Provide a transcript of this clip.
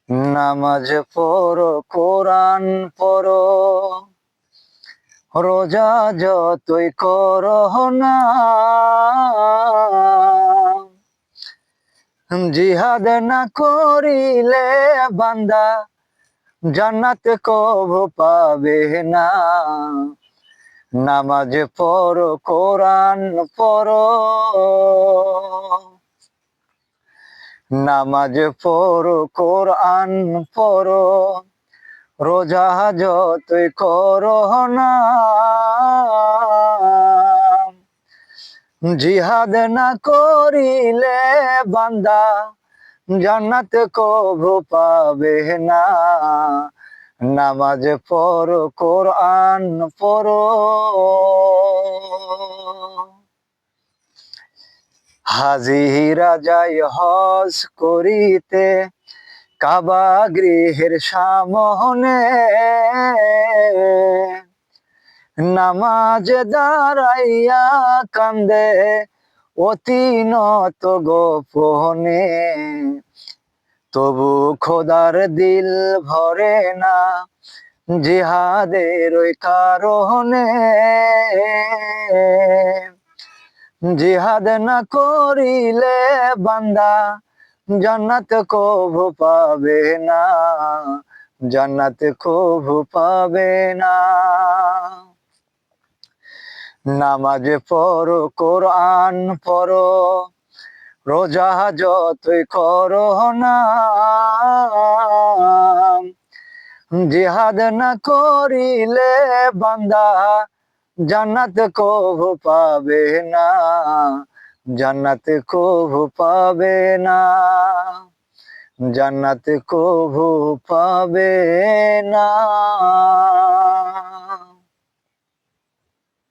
নামাজ পড়ো, কোরআন পড়ো, রোজা যতই করো না, জিহাদ না করিলে বান্দা জান্নাত কবু পাবে না। নামাজ পড়ো, কোরআন পড়ো, নামাজ পড়ো, কোরআন পড়ো, রোজা যতই করো না, জিহাদ না করিলে বান্দা জান্নাত কবু পাবে না। নামাজ পড়ো, কোরআন পড়ো। হাজিরা যায় হজ করিতে কাবা গৃহের সামনে, নামাজ দাঁড়াইয়া কান্দে অতি নত গোপনে। তবু খোদার দিল ভরে না জিহাদের ওই কারণে। জিহাদ না করিলে বান্দা জান্নাত কবু পাবে না, জান্নাত কবু পাবে না। নামাজ পড়ো, কোরআন পড়ো, রোজা যতই করো না, জিহাদ না করিলে বান্দা জান্নাত কবু পাবে না, জান্নাত কবু পাবে না, জান্নাত কবু পাবে না।